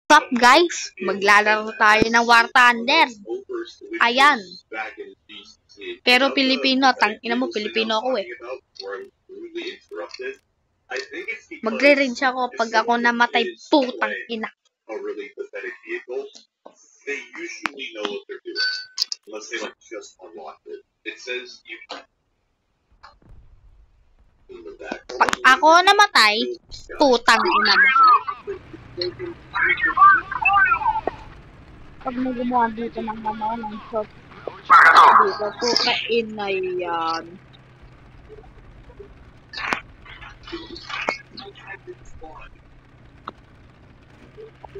What's up guys? Maglalaro tayo ng War Thunder. Ayan. Pero Pilipino, tangina mo, Pilipino ako eh. Magre-rage ako pag ako namatay, putang ina. Pag ako namatay, putang ina mo. Pag may gumawa dito ng shot dito, putain na yan.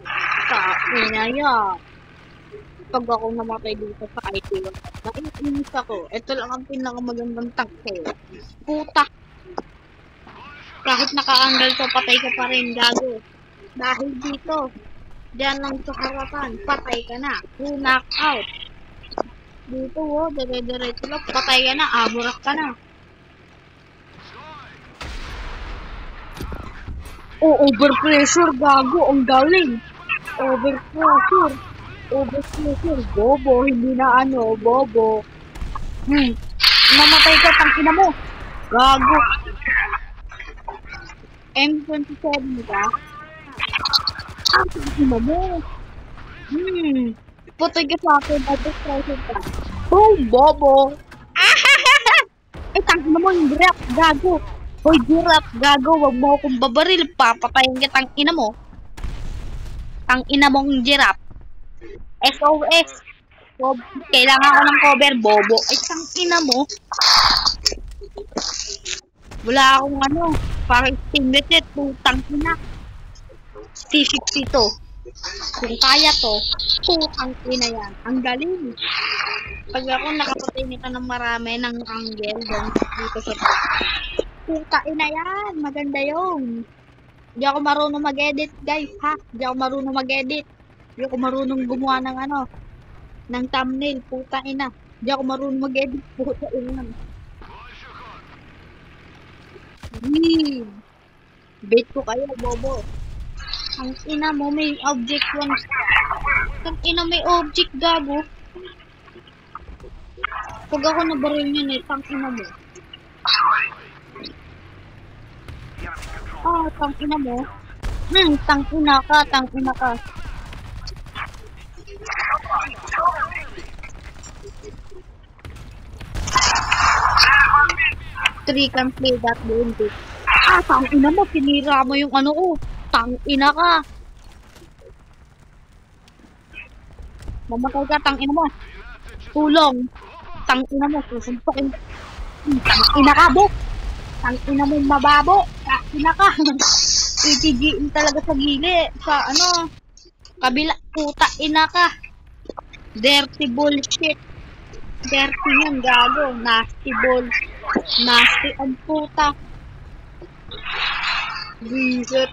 Putain na yan. Pag ako namatay dito sa IT, naiinis ako. Ito lang ang pinakamagandang tangke. Puta. Kahit naka-angle to, patay ka pa rin, gago. Dahil dito, diyan lang sa harapan, patay ka na. Knock out. Dito, dire-diretso lang, patay ka na, aburak ka na. Oh, overpressure, gago, ang galing. Overpressure, bobo, hindi na bobo. Mamatay ka, tangina mo. Gago. M27 ka? Tangina mo. Putay ka sa akin, overpressure ka. Boom, bobo. Eh, tangina mo, yung giraffe, gago. Hoy, giraffe, gago, wag mo akong babaril, papatayin ka, tangina mo. Tangina mong giraffe. SOS. Kailangan ko ng cover, bobo. Ay, tangina mo. Wala akong parang stimulated, putang ina. C60 to. Kung kaya to, putang ina yan. Ang galing. Pag ako nakapatay nito ng marami ng angle dito sa puta ina yan. Maganda yun. Hindi ako marunong mag-edit, guys, ha? Hindi ako marunong mag-edit. Hindi ako marunong gumawa ng ng thumbnail, puta ina. Hindi ako marunong mag-edit, puta ina. Bait ko kayo, bobo. Ang ina mo, may object one. Ang ina, may object, gago. Pag ako nabaril yun tang ina mo. Tang ina mo. Tang ina ka. Three can play that game. Tang ina mo, pinira mo yung tang ina ka. Mamatay ka, tang ina mo. Tulong. Tang ina mo, susuntokin. Tang ina ka, bok. Tang ina mo, mababo. Tang ina ka. ATGM talaga sa gili. Sa kabila, puta ina ka. Dirty bullshit. Dirty yan, gago. Nasty bull. Nasty ang puta. Reset.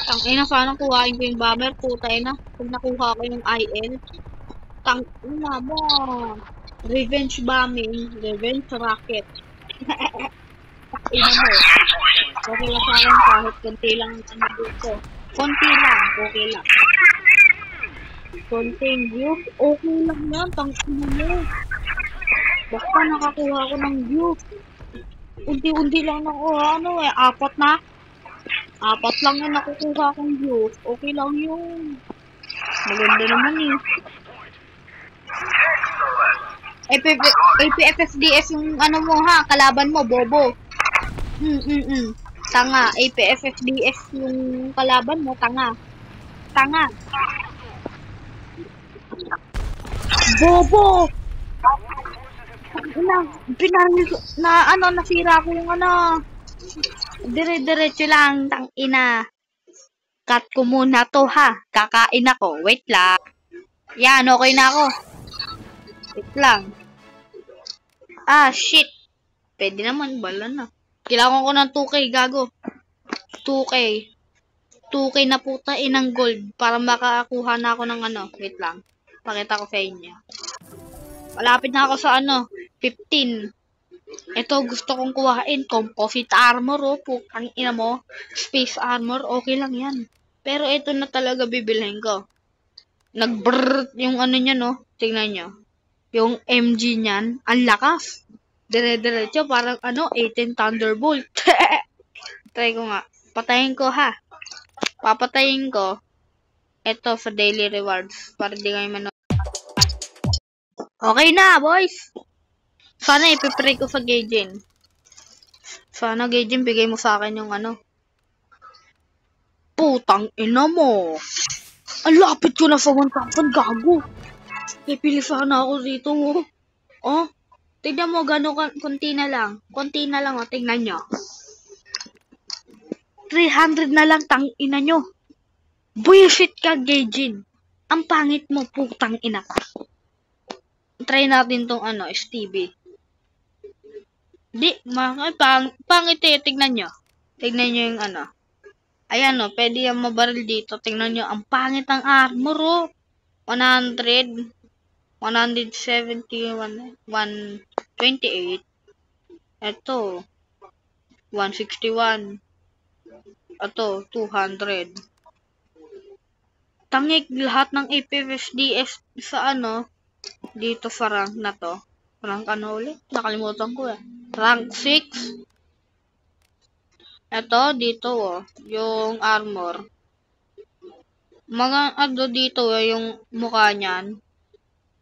Tang ina, sana kuhain ko yung bomber, puta ina. Pag nakuha ko yung IL. Tang ina mo. Revenge bombing. Revenge rocket. Tang ina mo. Okay lang sa akin kahit konti lang dito. Konti lang, okay lang. Konting views, okay lang yan. Tang ina mo. Basta nakakuha ko ng views. Unti-unti lang nakuha, apat na. Apat lang yung nakukuha kong views. Okay lang yun. Maganda naman APFSDS yung mo ha, kalaban mo, bobo. Tanga. APFSDS yung kalaban mo, tanga. Tanga. Bobo! Nasira ko yung dire-diretso lang, tang ina. Cut ko muna to ha. Kakain ako. Wait lang. Yan, okay na ako. Wait lang. Shit. Pwede naman, bala na. Kailangan ko ng 2K, gago. 2K. 2K na puta inang gold para makakuha na ako ng Wait lang. Pakita ko sa inyo. Malapit na ako sa 15. Ito gusto kong kuhain. Composite armor, putang ina mo. Space armor, okay lang yan. Pero ito na talaga bibilhin ko. Nag-brrrt yung ano niya, no? Tingnan nyo. Yung MG niyan, ang lakas. Dire-diretso, parang 18 Thunderbolt. Try ko nga. Patayin ko, ha. Papatayin ko. Ito sa daily rewards. Para di kayo manood. Okay na, boys. Sana ipipray ko sa Gaijin. Sana Gaijin, bigay mo sa akin yung Putang ina mo. Ang lapit ko na sa 1,000, gago. Pipili sana ako dito, oh. Oh, tignan mo, konti na lang. Konti na lang, oh. Tignan nyo. 300 na lang, tang ina nyo. Bullshit ka, Gaijin. Ang pangit mo, putang ina ka. Try natin tong Stevie. Di, pangit eh. Tignan nyo. Tignan nyo yung Ayan pwede yung mabaril dito. Tignan nyo, ang pangit ang armor, oh. 100, 170, 128. Ito, 161. Ito, 200. Tangik lahat ng APFSDS sa dito sa rank na to. Rank ulit? Nakalimutan ko eh. Rank 6. Ito, dito yung armor. Mga dito yung mukha niyan.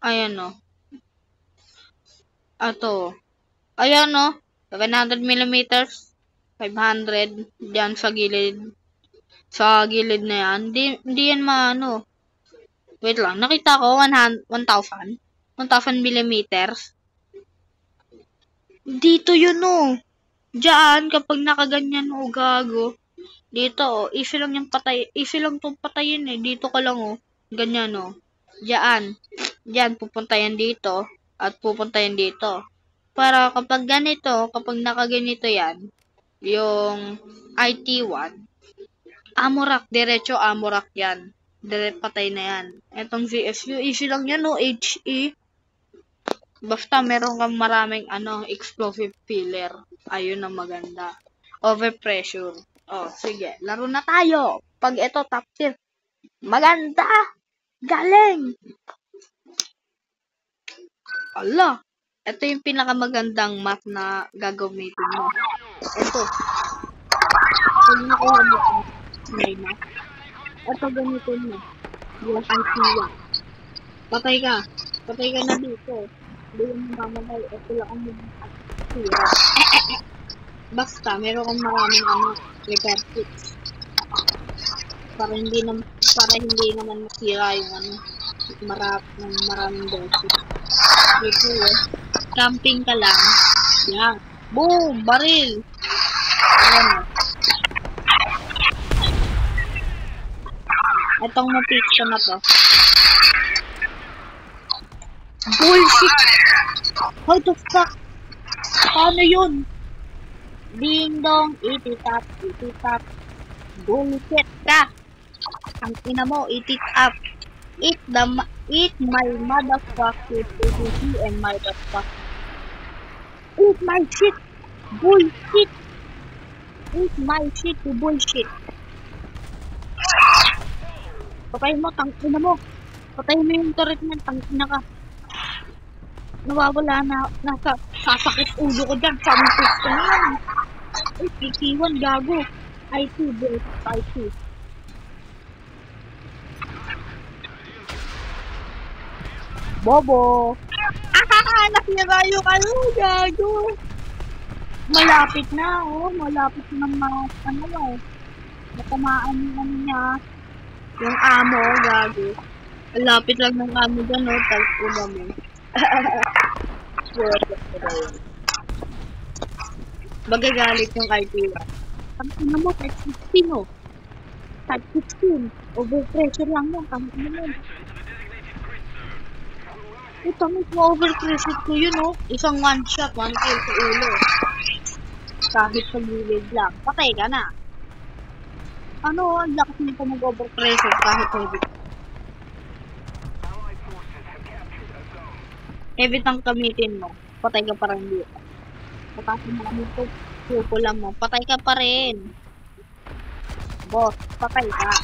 Ayan Ito. Ayan 700mm. 500. Diyan sa gilid. Sa gilid na yan. Hindi yan Wait lang. Nakita ko 1,000. 1,000mm. Dito yun Diyan, kapag nakaganyan gago. Dito easy lang yung patay. Easy lang tong patayin eh. Dito ka lang ganyan Diyan. Diyan, pupunta yan dito. At pupunta yan dito. Para kapag ganito, kapag nakaganito yan, yung IT1, Amorak, diretso Amorak yan. Dire patay na yan. Etong VSU, easy lang yan HE. Basta meron kang maraming explosive filler. Ayun ang maganda. Overpressure. Sige. Laro na tayo. Pag ito top tier. Maganda. Galing. Ala. Ito yung pinakamagandang map na gagamitin mo. Ito. Pag nakuha mo may map. Ito gamitin mo. Yung IT1. Patay ka. Patay ka na dito. Hindi mo mamatay. Ito lang ang mag-tira. Basta, meron kang maraming repair kits. Para hindi naman masira yung maraming beses. Dito camping ka lang. Yan. Boom! Baril! Ayan Itong na-picture na to. Bullshit! How the fuck? Paano yun? Ding dong, eat it up. Bullshit ka! Ang ina mo, eat it up. Eat my motherfucker PvP and my motherfucker. Eat my shit! Bullshit! Eat my shit, you bullshit. Patayin mo, tangina mo. Patayin mo yung turret niyan, tangina ka. Nawawala na, sasakit ulo ko dyan. Sampis ka na yan. Ay, PT1, gago. IT, bro. IT. Bobo. Nasirayo ka nun, gago. Malapit na, malapit na natamaan yung niya. Yung amo, gago. Malapit lang ng amo dyan, Tagpo namin. Magagalit yung IT1. Tangina mo, type 16, Type 16. Overpressure lang yan, tangina mo. Ito, overpressure ko yun, Isang one shot, 1 kill sa ulo. Kahit sa gilid lang. Patay ka na. Ang lakas nito mag-overpressure kahit heavy. Heavy tank gamitin mo. Patay ka pa rin dito. Patasin mo kami ito. Pupula mo. Patay ka pa rin. Boss, patay ka.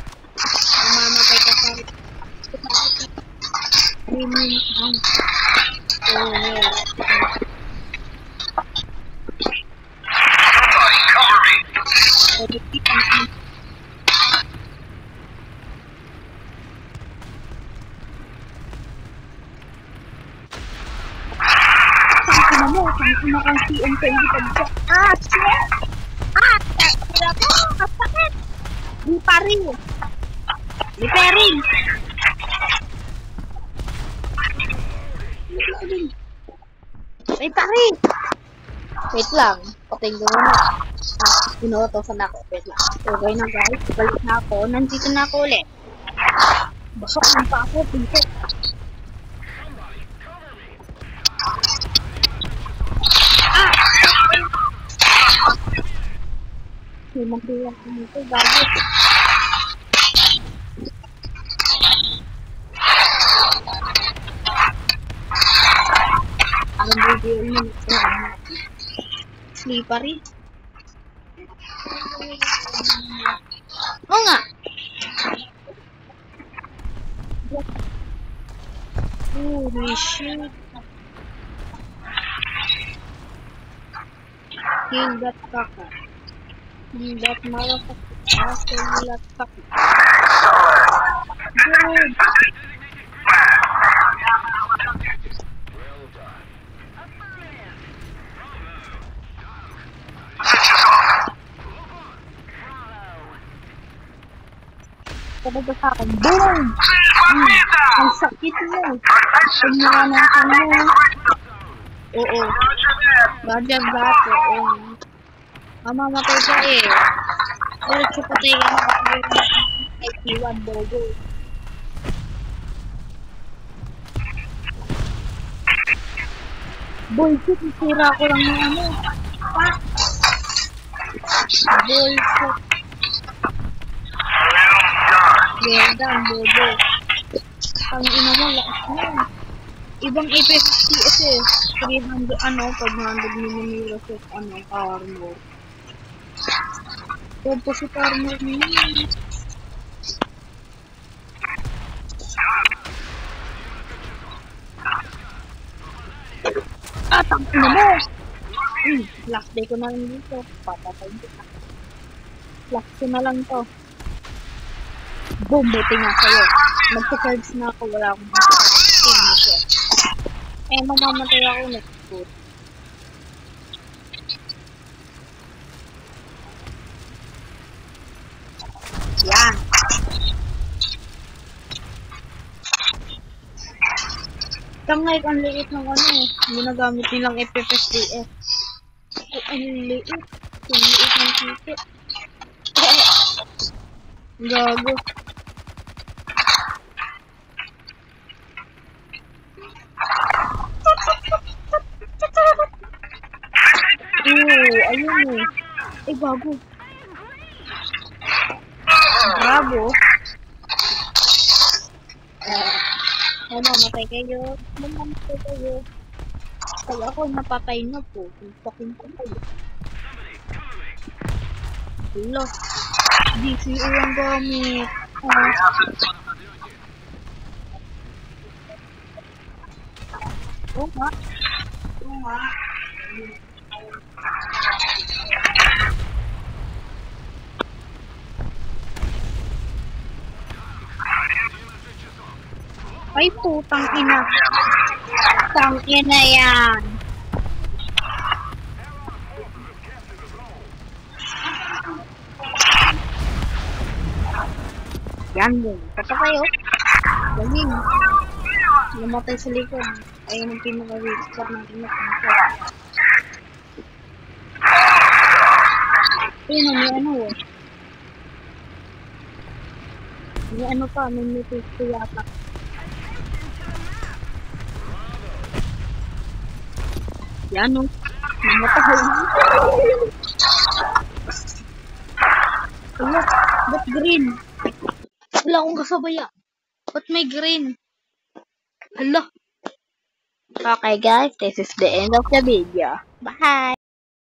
gaming ang Tangina kang CM25 ko. Shit! Kaya ko, kasakit! Di pa rin. Repairing! Ay, pare! Wait lang. Patay ko muna. Inuutosan ako. Wait lang. Okay na guys. Balik na ako. Nandito na ako ulit. Basok lang pa ako. Pinset. Magbilang ko nito. Bago. Ang video yun. Slippery. Oo nga. Holy shit. Kill that fucker. Kill that motherfucker. Kill that fucker. Good. Talaga sa akin. Boom! Ang sakit mo. Pag nakanakan mo. Oo. Bagyan bato. Oo. Mamamatay ka eh. Diretso patay ka na kapag yung IT1 bogo. Bullshit. Isira ko lang yung ano. Bullshit. Ganda, bobo. Ang ina mo, lakas mo. Ibang FPS eh. 300, 500mm armor. Composite armor niya. Tangin na mo! Last day ko na lang dito. Papatay dito. Last ko na lang to. Boom, buti nga sa'yo. Magsa-charge na ako, wala akong signature. Mamamatay ako next foot. Yan. Tangay, ang liit ng ano eh. Ginagamit nilang FFSDF. Ang liit. Ang liit ng titi. Gago. Ayun eh. Gago. Bravo. Mamatay kayo. Mamatay kayo. Kaya ako napatay na po. Fucking patay. Hello. DCU ang gamit. Oo nga. Ay, putang ina. Tangina yan. Yan din. Kata kayo. Galing. Namatay sa likod. Ayun ang pinaka-weak spot ng pinaka-weak. Ayun, may ano eh. May ano pa, may mutito yata. Yan o. Namatay. Wala, ba't green? Wala akong kasabaya. Ba't may green? Hala. Okay guys, this is the end of the video. Bye!